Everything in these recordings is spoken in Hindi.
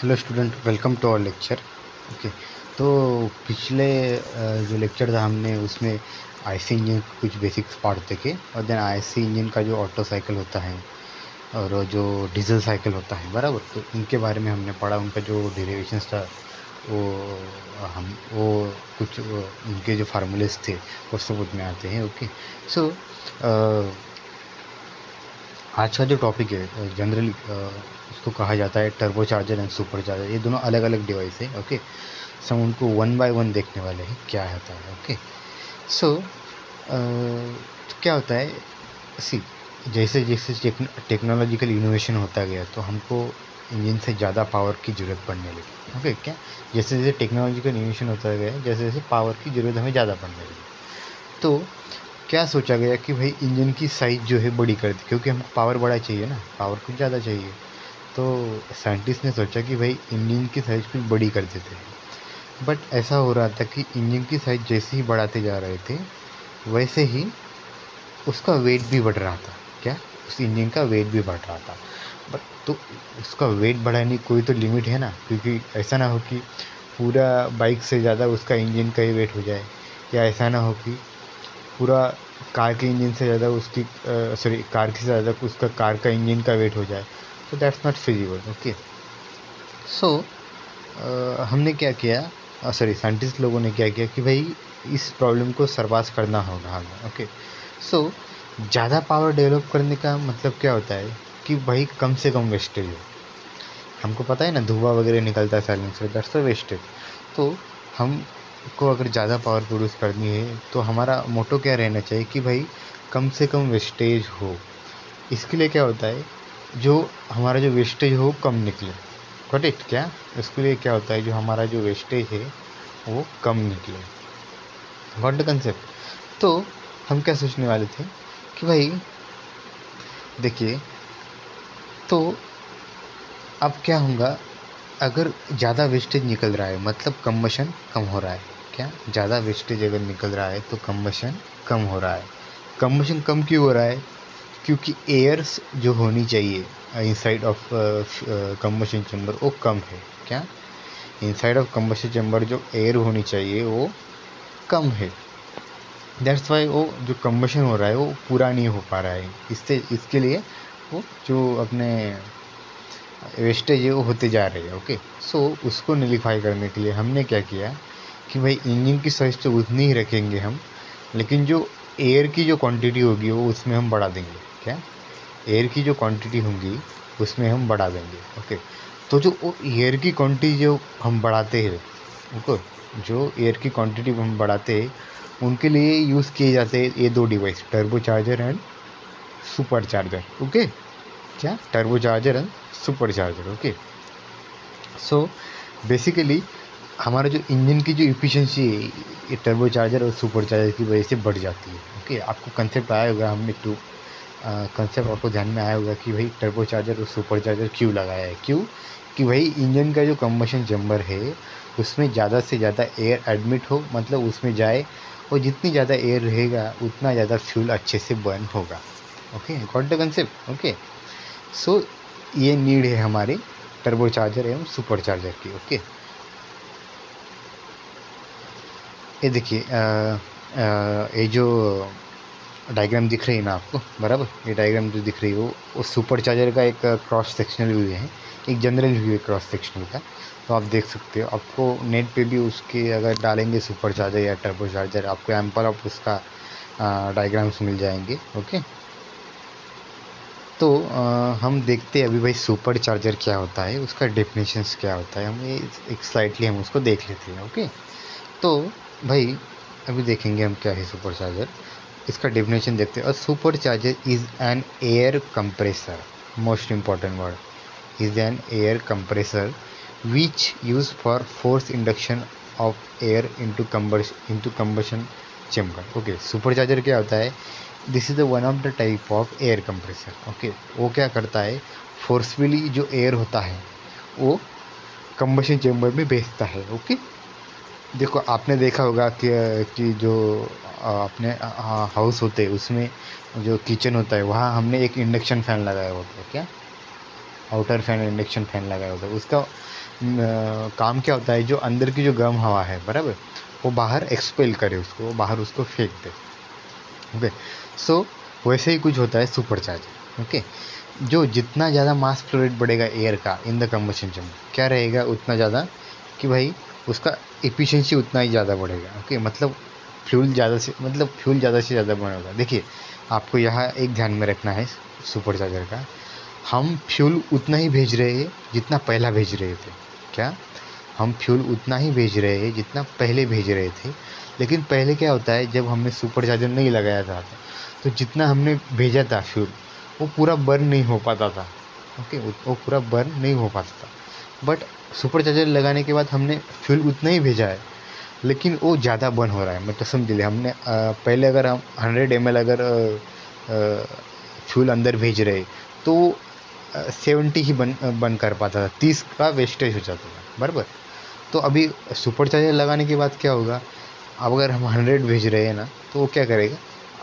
Hello student, welcome to our lecture. Okay, तो पिछले जो लेक्चर था हमने उसमें आईसी इंजन कुछ बेसिक्स पार्ट देखे, और देन आईसी इंजन का जो ऑटो साइकिल होता है और जो डीजल साइकिल होता है, बराबर। तो इनके बारे में हमने पढ़ा, उनका जो डेरिवेशंस था वो कुछ उनके जो फार्मूलेस थे वो समझ में आते हैं। ओके, सो आज का जो टॉपिक है जनरली उसको कहा जाता है turbo charger and super charger. ये दोनों अलग अलग डिवाइस है। ओके, हम उनको वन बाय वन देखने वाले हैं क्या होता है। ओके, सो क्या होता है, सी जैसे जैसे टेक्नोलॉजिकल इनोवेशन होता गया तो हमको इंजन से ज़्यादा पावर की ज़रूरत पड़ने लगी। ओके, क्या जैसे जैसे टेक्नोलॉजिकल इनोवेशन होता गया जैसे जैसे पावर की ज़रूरत हमें ज़्यादा पड़ने लगी, तो क्या सोचा गया कि भाई इंजन की साइज़ जो है बड़ी कर दी, क्योंकि हमको पावर बड़ा चाहिए ना, पावर कुछ ज़्यादा चाहिए। तो साइंटिस्ट ने सोचा कि भाई इंजन की साइज़ कुछ बड़ी कर देते हैं। बट ऐसा हो रहा था कि इंजन की साइज़ जैसे ही बढ़ाते जा रहे थे वैसे ही उसका वेट भी बढ़ रहा था। क्या, उस इंजन का वेट भी बढ़ रहा था। बट तो उसका वेट बढ़ाने की कोई तो लिमिट है ना, क्योंकि ऐसा ना हो कि पूरा बाइक से ज़्यादा उसका इंजन का ही वेट हो जाए, या ऐसा ना हो कि पूरा कार के इंजन से ज़्यादा उसकी कार के ज़्यादा उसका कार का इंजन का वेट हो जाए, तो दैट्स नॉट फिजिबल। ओके, सो हमने क्या किया, साइंटिस्ट लोगों ने क्या किया कि भाई इस प्रॉब्लम को सरपास करना होगा हमें। ओके, सो ज़्यादा पावर डेवलप करने का मतलब क्या होता है कि भाई कम से कम वेस्टेज हो। हमको पता है ना, धुआं वगैरह निकलता है साइलेंसर, दैट्स द वेस्टेज। तो हमको अगर ज़्यादा पावर प्रोड्यूस करनी है तो हमारा मोटो क्या रहना चाहिए कि भाई कम से कम वेस्टेज हो। इसके लिए क्या होता है, जो हमारा जो वेस्टेज हो कम निकले। करेक्ट, क्या इसके लिए क्या होता है, जो हमारा जो वेस्टेज है वो कम निकले। What the concept. तो हम क्या सोचने वाले थे कि भाई देखिए, तो अब क्या होगा अगर ज़्यादा वेस्टेज निकल रहा है, मतलब कम्बशन कम हो रहा है। क्या, ज़्यादा वेस्टेज अगर निकल रहा है तो कम्बशन कम हो रहा है। कम्बशन कम क्यों हो रहा है, क्योंकि एयर्स जो होनी चाहिए इनसाइड ऑफ कम्बशन चैम्बर वो कम है। क्या, इनसाइड ऑफ कम्बशन चैम्बर जो एयर होनी चाहिए वो कम है। दैट्स वाई वो जो कम्बशन हो रहा है वो पूरा नहीं हो पा रहा है। इसके लिए वो जो अपने वेस्टेज है वो होते जा रहे हैं। ओके, सो उसको नलीफाई करने के लिए हमने क्या किया कि भाई इंजन की साइज तो उतनी ही रखेंगे हम, लेकिन जो एयर की जो क्वांटिटी होगी वो उसमें हम बढ़ा देंगे। क्या, एयर की जो क्वांटिटी होगी उसमें हम बढ़ा देंगे। ओके, तो जो एयर की क्वांटिटी जो हम बढ़ाते हैं, ओके, जो एयर की क्वांटिटी हम बढ़ाते हैं उनके लिए यूज़ किए जाते हैं ये दो device, turbo charger and super charger. Okay, क्या, turbo charger and super charger. Okay, so basically हमारा जो इंजन की जो इफिशिएंसी है ये टर्बो चार्जर और सुपर चार्जर की वजह से बढ़ जाती है। ओके, आपको कंसेप्ट आया होगा, हमने कंसेप्ट आपको ध्यान में आया होगा कि भाई टर्बो चार्जर और सुपर चार्जर क्यों लगाया है। क्यों, कि भाई इंजन का जो कम्बशन चैम्बर है उसमें ज़्यादा से ज़्यादा एयर एडमिट हो, मतलब उसमें जाए, और जितनी ज़्यादा एयर रहेगा उतना ज़्यादा फ्यूल अच्छे से बर्न होगा। Okay, got the concept. Okay, so ये नीड है हमारे टर्बो चार्जर एवं सुपर चार्जर की। ओके, ये देखिए ये जो डायग्राम दिख रही है ना आपको, बराबर, ये डायग्राम जो दिख रही है वो सुपर चार्जर का एक क्रॉस सेक्शनल व्यू है, एक जनरल व्यू है क्रॉस सेक्शनल का। तो आप देख सकते हो, आपको नेट पे भी उसके अगर डालेंगे सुपर चार्जर या टर्बो चार्जर, आपको एम्पल ऑफ उसका डायग्राम्स मिल जाएंगे। ओके, तो हम देखते हैं अभी भाई सुपर चार्जर क्या होता है, उसका डेफिनेशंस क्या होता है, हम ये एक स्लाइडली हम उसको देख लेते हैं। ओके, तो भाई अभी देखेंगे हम क्या है सुपर चार्जर, इसका डेफिनेशन देखते हैं। A super charger is an air compressor, most important word, is an air compressor which use for force induction of air into combustion chamber. Okay, super charger क्या होता है, this is the one of the type of air compressor. Okay, वो क्या करता है, फोर्सफुली जो एयर होता है वो कम्बशन चेम्बर में भेजता है। ओके, देखो आपने देखा होगा कि जो अपने हाउस होते हैं उसमें जो किचन होता है वहाँ हमने एक इंडक्शन फ़ैन लगाया होता है। क्या, आउटर फैन इंडक्शन फैन लगाया होता है, उसका काम क्या होता है, जो अंदर की जो गर्म हवा है बराबर, वो बाहर एक्सपेल करे उसको, वो बाहर उसको फेंक दे। ओके, सो वैसे ही कुछ होता है सुपर चार्जर। ओके, जो जितना ज़्यादा मास फ्लो रेट बढ़ेगा एयर का इन द कंबशन चैम्बर, क्या रहेगा उतना ज़्यादा कि भाई उसका एफिशिएंसी उतना ही ज़्यादा बढ़ेगा। ओके, मतलब फ्यूल ज़्यादा से ज़्यादा बनेगा। देखिए, आपको यहाँ एक ध्यान में रखना है सुपर चार्जर का, हम फ्यूल उतना ही भेज रहे हैं जितना पहला भेज रहे थे। क्या? हम फ्यूल उतना ही भेज रहे हैं जितना पहले भेज रहे थे, लेकिन पहले क्या होता है, जब हमने सुपर चार्जर नहीं लगाया था तो जितना हमने भेजा था फ्यूल वो पूरा बर्न नहीं हो पाता था। ओके, वो पूरा बर्न नहीं हो पाता था। बट सुपर चार्जर लगाने के बाद हमने फ्यूल उतना ही भेजा है, लेकिन वो ज़्यादा बर्न हो रहा है। मतलब समझ लीजिए, हमने पहले अगर हम 100 ml अगर फ्यूल अंदर भेज रहे तो 70 ही बन कर पाता था, 30 का वेस्टेज हो जाता था बराबर। तो अभी सुपर चार्जर लगाने के बाद क्या होगा, अब अगर हम 100 भेज रहे हैं ना, तो वो क्या करेगा,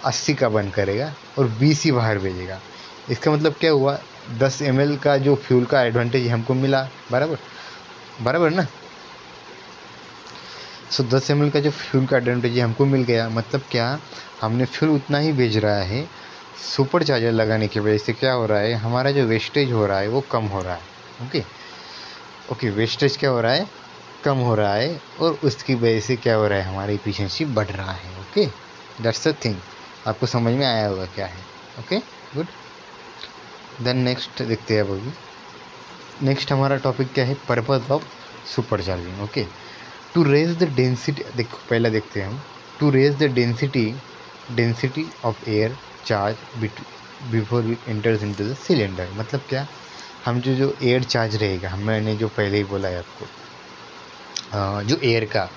80 का बर्न करेगा और 20 ही बाहर भेजेगा। इसका मतलब क्या हुआ, 10 ml का जो फ्यूल का एडवांटेज हमको मिला बराबर ना। सो 10 ml का जो फ्यूल का एडवांटेज हमको मिल गया, मतलब क्या, हमने फ्यूल उतना ही भेज रहा है। सुपर चार्जर लगाने की वजह से क्या हो रहा है, हमारा जो वेस्टेज हो रहा है वो कम हो रहा है। ओके, वेस्टेज क्या हो रहा है, कम हो रहा है, और उसकी वजह से क्या हो रहा है, हमारी एफिशिएंसी बढ़ रहा है। Okay, that's the thing. आपको समझ में आया होगा क्या है। Okay, good. देन नेक्स्ट देखते हैं। अब अभी नेक्स्ट हमारा टॉपिक क्या है, purpose of super charging. Okay, to raise the density, देखो पहला देखते हैं हम, to raise the density of air charge before it enters into the cylinder. मतलब क्या, हम जो एयर चार्ज रहेगा, मैंने जो पहले ही बोला है आपको, जो एयर का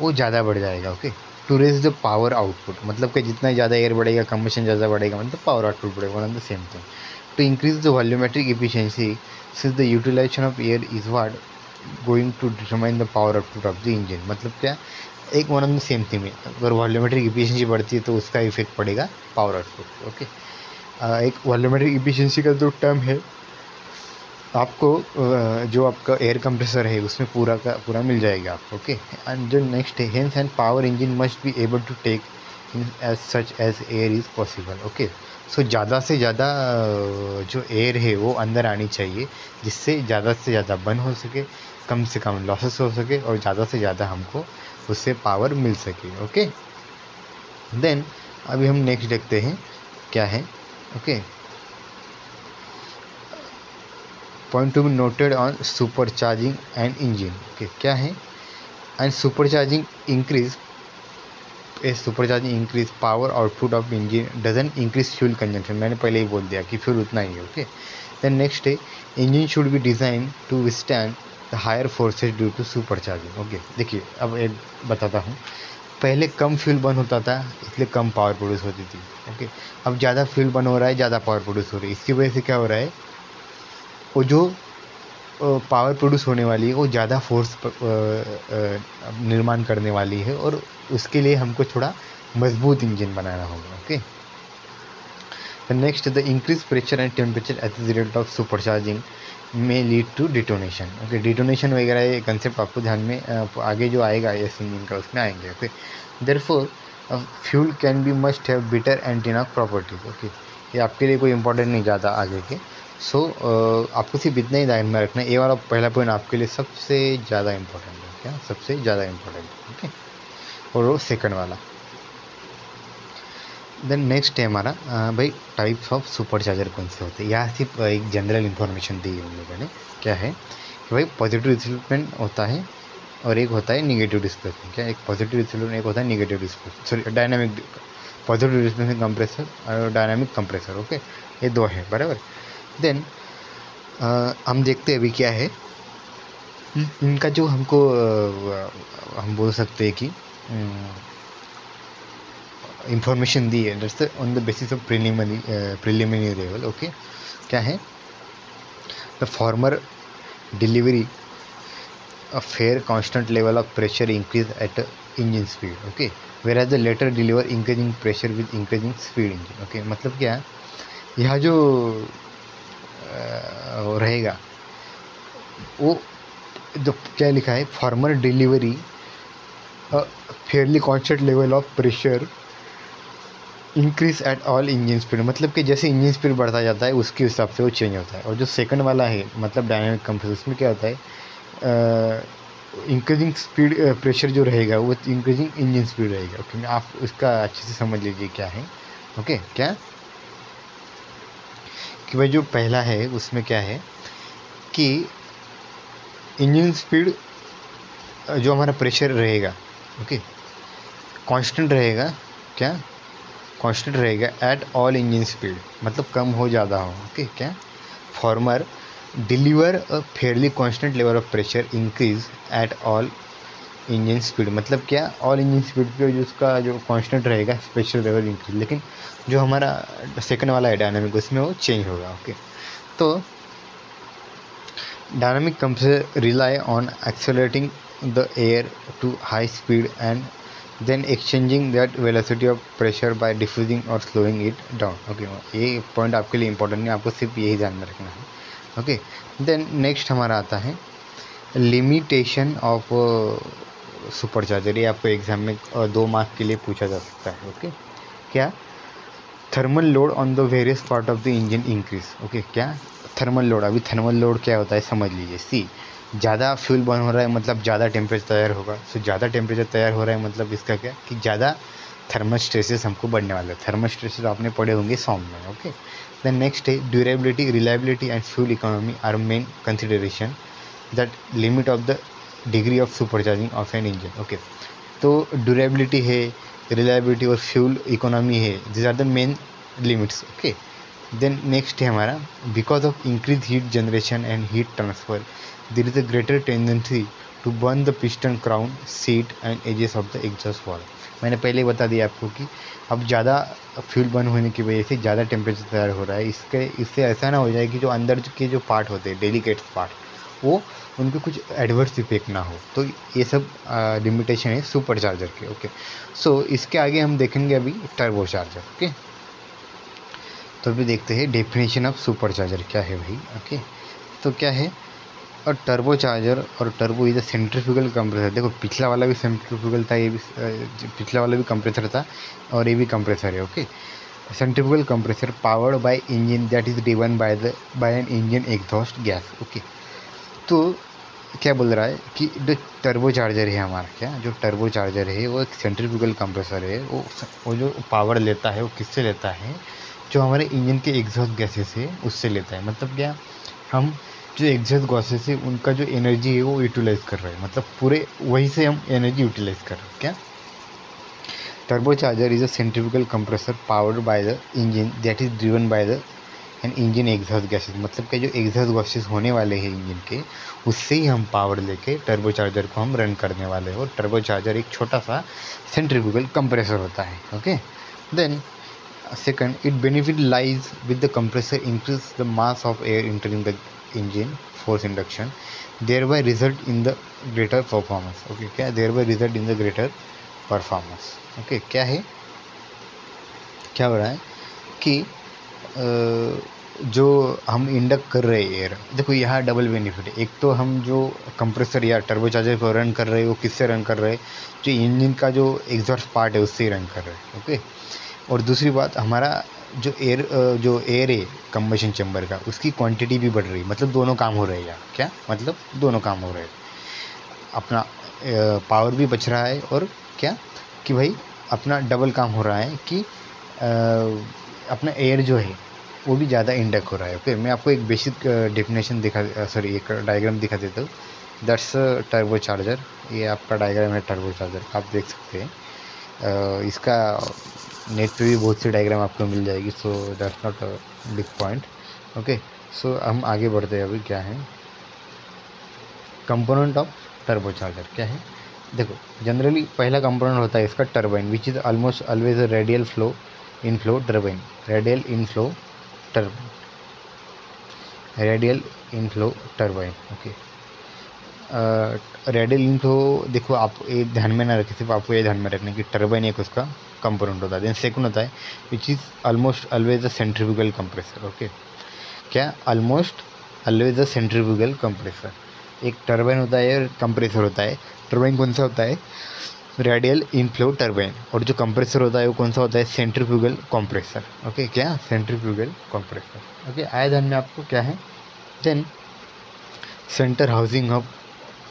वो ज़्यादा बढ़ जाएगा। Okay, to raise the power output, मतलब कि जितना ज़्यादा एयर बढ़ेगा कंबशन ज़्यादा बढ़ेगा, मतलब पावर आउटपुट बढ़ेगा, one the same thing. To increase the volumetric efficiency since the utilization of air is what going to determine the power output of the engine. मतलब क्या, एक one of the same thing है, अगर वॉल्यूमेट्रिक एफिशिएंसी बढ़ती है तो उसका इफेक्ट पड़ेगा पावर आउटपुट। ओके, एक वॉल्यूमेट्रिक एफिशिएंसी का जो टर्म है आपको, जो आपका एयर कंप्रेसर है उसमें पूरा का पूरा मिल जाएगा आपको। ओके, एंड जो नेक्स्ट है, hence and power engine must be able to take in as such as air is possible. Okay, so ज़्यादा से ज़्यादा जो एयर है वो अंदर आनी चाहिए, जिससे ज़्यादा बर्न हो सके, कम से कम लॉसेस हो सके, और ज़्यादा से ज़्यादा हमको उससे पावर मिल सके। ओके, देन अभी हम नेक्स्ट देखते हैं क्या है। Okay, point to be noted on super charging and engine. Okay, क्या है, and super charging increase power output of engine doesn't increase fuel consumption. मैंने पहले ही बोल दिया कि फ्यूल उतना ही है। ओके, देन नेक्स्ट है, engine should be design to withstand the higher forces due to supercharging. Okay, देखिए अब एक बताता हूँ, पहले कम फ्यूल बर्न होता था इसलिए कम पावर प्रोड्यूस होती थी। ओके, अब ज़्यादा फ्यूल बर्न हो रहा है, ज़्यादा पावर प्रोड्यूस हो रही है। इसकी वजह से क्या हो रहा है, वो जो पावर प्रोड्यूस होने वाली है वो ज़्यादा फोर्स निर्माण करने वाली है, और उसके लिए हमको थोड़ा मजबूत इंजन बनाना होगा। Okay, next, the increase pressure and temperature as the result of super charging may lead to detonation. Okay, detonation वगैरह ये कंसेप्ट आपको ध्यान में आगे जो आएगा इस इंजन का उसमें आएंगे। Okay, therefore fuel can be must have bitter and enough properties. Okay, ये आपके लिए कोई इंपॉर्टेंट नहीं ज़्यादा आगे के। सो आपको सिर्फ इतना ही ध्यान में रखना है, ये वाला पहला पॉइंट आपके लिए सबसे ज़्यादा इम्पोर्टेंट है। क्या, सबसे ज़्यादा इम्पोर्टेंट है। ओके, और वो सेकंड वाला। देन नेक्स्ट है हमारा भाई टाइप्स ऑफ सुपर चार्जर कौन से होते हैं। यहाँ सिर्फ एक जनरल इन्फॉर्मेशन दी है उन लोगों ने। क्या है कि भाई पॉजिटिव डिस्प्लेसमेंट होता है और एक होता है निगेटिव डिस्प्लेसमेंट। क्या, एक पॉजिटिव डिस्प्लेसमेंट, एक होता है negative displacement, sorry dynamic, positive displacement compressor और डायनामिक कंप्रेसर। ओके, ये दो है बराबर। देन हम देखते हैं अभी क्या है इनका, जो हमको हम बोल सकते हैं कि इंफॉर्मेशन दी है, that's on the basis of preliminary level. Okay, क्या है, the former delivery a fair constant level of pressure increase at engine speed. Okay, whereas the later deliver increasing pressure with increasing speed engine. Okay, मतलब क्या है, यह जो रहेगा वो जो क्या लिखा है, farmer delivery Fairlie constant level of pressure increase at all engine speed, मतलब कि जैसे इंजन स्पीड बढ़ता जाता है उसके हिसाब से वो चेंज होता है। और जो सेकंड वाला है मतलब डायनामिक कंप्रेसर, उसमें क्या होता है, इंक्रीजिंग स्पीड प्रेशर जो रहेगा वो इंक्रीजिंग इंजन स्पीड रहेगा। ओके, आप उसका अच्छे से समझ लीजिए क्या है। ओके, क्या कि भाई जो पहला है उसमें क्या है कि इंजन स्पीड जो हमारा प्रेशर रहेगा, ओके, कांस्टेंट रहेगा। क्या कांस्टेंट रहेगा एट ऑल इंजन स्पीड, मतलब कम हो ज़्यादा हो। ओके, क्या farmer deliver a fairly constant level of pressure increase at all engine speed, मतलब क्या ऑल इंजन स्पीड पे जो उसका जो कांस्टेंट रहेगा प्रेशर लेवल इंक्रीज, लेकिन जो हमारा सेकंड वाला है डायनामिक उसमें वो चेंज होगा। ओके, तो dynamic compressor rely on accelerating the air to high speed and then exchanging that velocity of pressure by diffusing or slowing it down। Okay, ये पॉइंट आपके लिए इंपॉर्टेंट नहीं, आपको सिर्फ यही ध्यान में रखना है। ओके, देन नेक्स्ट हमारा आता है लिमिटेशन ऑफ सुपर चार्जर। ये आपको एग्जाम में 2 मार्क के लिए पूछा जा सकता है। ओके, क्या thermal load on the various part of the engine increase. Okay, क्या थर्मल लोड, अभी थर्मल लोड क्या होता है समझ लीजिए। सी, ज़्यादा फ्यूल बर्न हो रहा है मतलब ज़्यादा टेम्परेचर तैयार होगा। सो ज़्यादा टेम्परेचर तैयार हो रहा है मतलब इसका क्या कि ज़्यादा थर्मल स्ट्रेसेस हमको बढ़ने वाले हैं। थर्मल स्ट्रेसेस आपने पढ़े होंगे सॉन्ग में। ओके, देन नेक्स्ट है durability, reliability and fuel economy are main consideration that limit of the degree of supercharging of an engine. Okay, तो ड्यूरेबिलिटी है, रिलायबिलिटी और फ्यूल इकोनॉमी है, this are the main limits. Okay, then next है हमारा because of increase heat generation and heat transfer there is a greater tendency to burn the piston crown, seat and edges of the exhaust valve। मैंने पहले ही बता दिया आपको कि अब ज़्यादा फ्यूल बर्न होने की वजह से ज़्यादा टेम्परेचर तैयार हो रहा है। इससे ऐसा ना हो जाए कि जो अंदर के जो पार्ट होते हैं डेलिकेट पार्ट वो उनको कुछ एडवर्स इफेक्ट ना हो। तो ये सब लिमिटेशन है सुपर चार्जर के। ओके, सो इसके आगे हम देखेंगे अभी टर्बो चार्जर। ओके, तो अभी देखते हैं डेफिनेशन ऑफ सुपर चार्जर क्या है भाई। ओके, तो क्या है और टर्बो चार्जर और turbo is a centrifugal compressor. देखो पिछला वाला भी सेंट्रीफ्यूगल था, ये भी पिछला वाला भी कंप्रेसर था और ये भी कंप्रेसर है। Okay, centrifugal compressor powered by engine that is driven by an engine exhaust gas. Okay, तो क्या बोल रहा है कि जो टर्बो चार्जर है हमारा, क्या जो टर्बो चार्जर है वो एक सेंट्रीफ्यूगल कंप्रेसर है। वो जो पावर लेता है वो किससे लेता है, जो हमारे इंजन के एग्जॉस्ट गैसेस है उससे लेता है। मतलब क्या हम जो एग्जॉस्ट गैसेस है उनका जो एनर्जी है वो यूटिलाइज कर रहे हैं, मतलब पूरे वहीं से हम एनर्जी यूटिलाइज कर रहे हैं। क्या turbo charger is a centrifugal compressor powered by the engine that is driven by the an engine exhaust gases, मतलब कि जो एग्जॉस्ट गैसेस होने वाले हैं इंजन के उससे ही हम पावर लेके टर्बो चार्जर को हम रन करने वाले हैं। और टर्बो चार्जर एक छोटा सा सेंट्रीफ्यूगल कंप्रेसर होता है। Okay, then second, its benefit lies with the compressor increase the mass of air entering the engine force induction, thereby result in the greater performance। okay, क्या thereby result in the greater performance। okay, क्या है, क्या हो रहा है कि जो हम इंडक्ट कर रहे हैं एयर, देखो यहाँ डबल बेनिफिट है। एक तो हम जो कंप्रेसर या टर्बो चार्जर को रन कर रहे हैं वो किससे रन कर रहे हैं, जो इंजन का जो एग्जॉस्ट पार्ट है उससे ही रन कर रहे हैं। ओके, और दूसरी बात हमारा जो एयर है कंबशन चैम्बर का उसकी क्वांटिटी भी बढ़ रही है, मतलब दोनों काम हो रहे हैं यार। क्या मतलब दोनों काम हो रहे हैं, अपना पावर भी बच रहा है और क्या कि भाई अपना डबल काम हो रहा है कि अपना एयर जो है वो भी ज़्यादा इंडक्ट हो रहा है। ओके, मैं आपको एक बेसिक डेफिनेशन एक डायग्राम दिखा देता हूँ। दैट्स टर्बो चार्जर, ये आपका डायग्राम है टर्बो चार्जर का, आप देख सकते हैं। इसका नेट पे भी बहुत सी डायग्राम आपको मिल जाएगी, so that's not a big point. Okay, so हम आगे बढ़ते हैं। अभी क्या है कंपोनेंट ऑफ टर्बो चार्जर, क्या है देखो, जनरली पहला कंपोनेंट होता है इसका turbine, which is almost always a radial inflow turbine, radial inflow turbine. Okay, radial inflow, देखो आप ये ध्यान में ना रखें, सिर्फ आपको ये ध्यान में रखना है कि टर्बाइन एक उसका कंपोनेंट होता है। देन सेकंड होता है which is almost always a centrifugal compressor. Okay, क्या, almost always a centrifugal compressor. एक टरबाइन होता है और कंप्रेसर होता है। टरबाइन कौन सा होता है, रेडियल इनफ्लो टरबाइन, और जो कंप्रेसर होता है वो कौन सा होता है, सेंट्रीफ्यूगल कंप्रेसर। ओके, क्या, सेंट्रीफ्यूगल कंप्रेसर। ओके, आया ध्यान में आपको क्या है। देन सेंटर हाउसिंग हब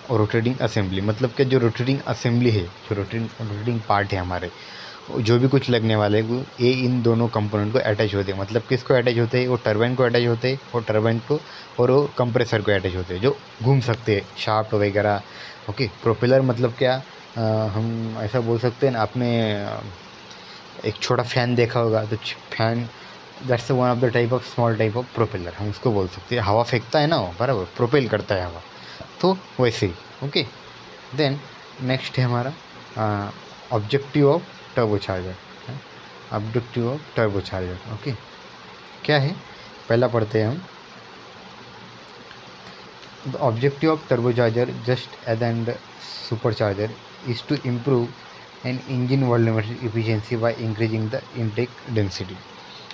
और रोटेटिंग असेंबली, मतलब कि जो रोटेटिंग असेंबली है, जो रोटेटिंग पार्ट है हमारे, जो भी कुछ लगने वाले हैं वो ये इन दोनों कंपोनेंट को अटैच होते हैं। मतलब किसको अटैच होते हैं, वो टरबाइन को अटैच होते हैं, और टरबाइन को और वो कंप्रेसर को अटैच होते हैं, जो घूम सकते हैं, शाफ्ट वगैरह। ओके, प्रोपेलर मतलब क्या, हम ऐसा बोल सकते हैं ना, आपने एक छोटा फैन देखा होगा, तो fan that's one of the type of small type of propeller, हम उसको बोल सकते हैं। हवा फेंकता है ना वो, बराबर, प्रोपेल करता है हवा, तो वैसे ही। ओके, देन नेक्स्ट है हमारा objective of turbocharger. Objective of turbocharger, okay, क्या है, पहला पढ़ते हैं हम। The objective of turbocharger just as and supercharger is to improve an engine volumetric efficiency by increasing the intake density.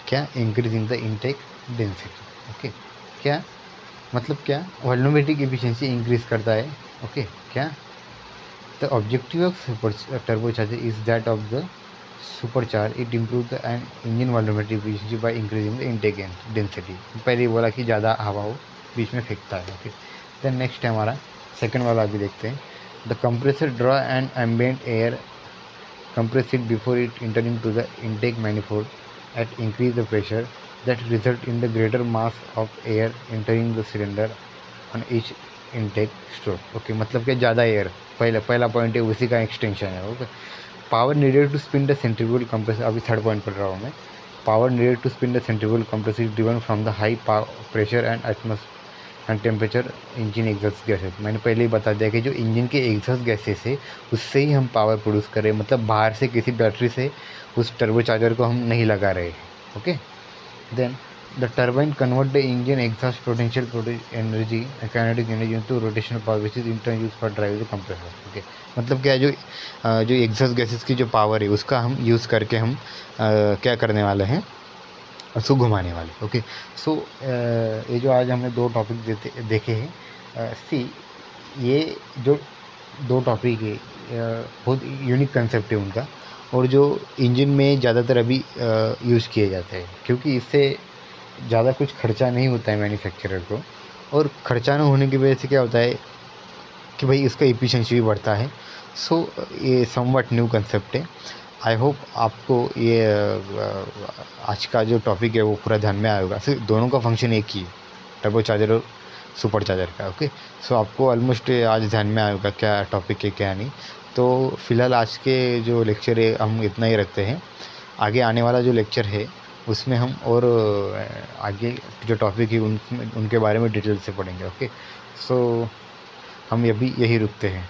क्या, increasing the intake density. Okay, क्या मतलब, क्या, वॉल्यूमेट्रिक एफिशिएंसी इंक्रीज करता है। ओके, क्या, the objective of turbocharger is that of the supercharge it improves the engine volumetric efficiency by increasing the intake density। पहले ही बोला कि ज़्यादा हवा हो बीच में फेंकता है। ओके, देन नेक्स्ट है हमारा सेकंड वाला, अभी देखते हैं। The compressor draw and ambient air compress it before it enter into the intake manifold at increase the pressure that result in the greater mass of air entering the cylinder on each intake stroke। Okay, मतलब कि ज़्यादा एयर, पहला पॉइंट है, उसी का एक्सटेंशन है। Okay, power needed to spin the centrifugal compressor, अभी थर्ड पॉइंट पढ़ रहा हूँ मैं। Power needed to spin the centrifugal compressor is driven from the high pressure and temperature engine exhaust gases. मैंने पहले ही बता दिया कि जो इंजन के एग्जॉस्ट गैसेस है उससे ही हम पावर प्रोड्यूस करें, मतलब बाहर से किसी बैटरी से उस टर्बोचार्जर को हम नहीं लगा रहे हैं। Okay, then the turbine convert the engine exhaust potential energy kinetic energy into rotational power which is in turn use for drive the compressor. Okay, मतलब क्या, जो एग्जॉस्ट गैसेस की जो पावर है उसका हम यूज़ करके हम क्या करने वाले हैं, उसको घुमाने वाले। ओके, सो ये जो आज हमने दो टॉपिक देखे हैं, सी ये जो दो टॉपिक है बहुत यूनिक कंसेप्ट है उनका, और जो इंजन में ज़्यादातर अभी यूज़ किए जाते हैं, क्योंकि इससे ज़्यादा कुछ खर्चा नहीं होता है मैन्युफैक्चरर को, और खर्चा न होने की वजह से क्या होता है कि भाई इसका एफिशिएंसी भी बढ़ता है। सो ये समवट न्यू कंसेप्ट है। आई होप आपको ये आज का जो टॉपिक है वो पूरा ध्यान में आएगा। सिर्फ दोनों का फंक्शन एक ही है, टर्बो चार्जर और सुपर चार्जर का। ओके, सो आपको ऑलमोस्ट आज ध्यान में आएगा क्या टॉपिक है क्या नहीं। तो फिलहाल आज के जो लेक्चर है हम इतना ही रखते हैं। आगे आने वाला जो लेक्चर है उसमें हम और आगे जो टॉपिक है उनके बारे में डिटेल से पढ़ेंगे। ओके, सो हम अभी यही रुकते हैं।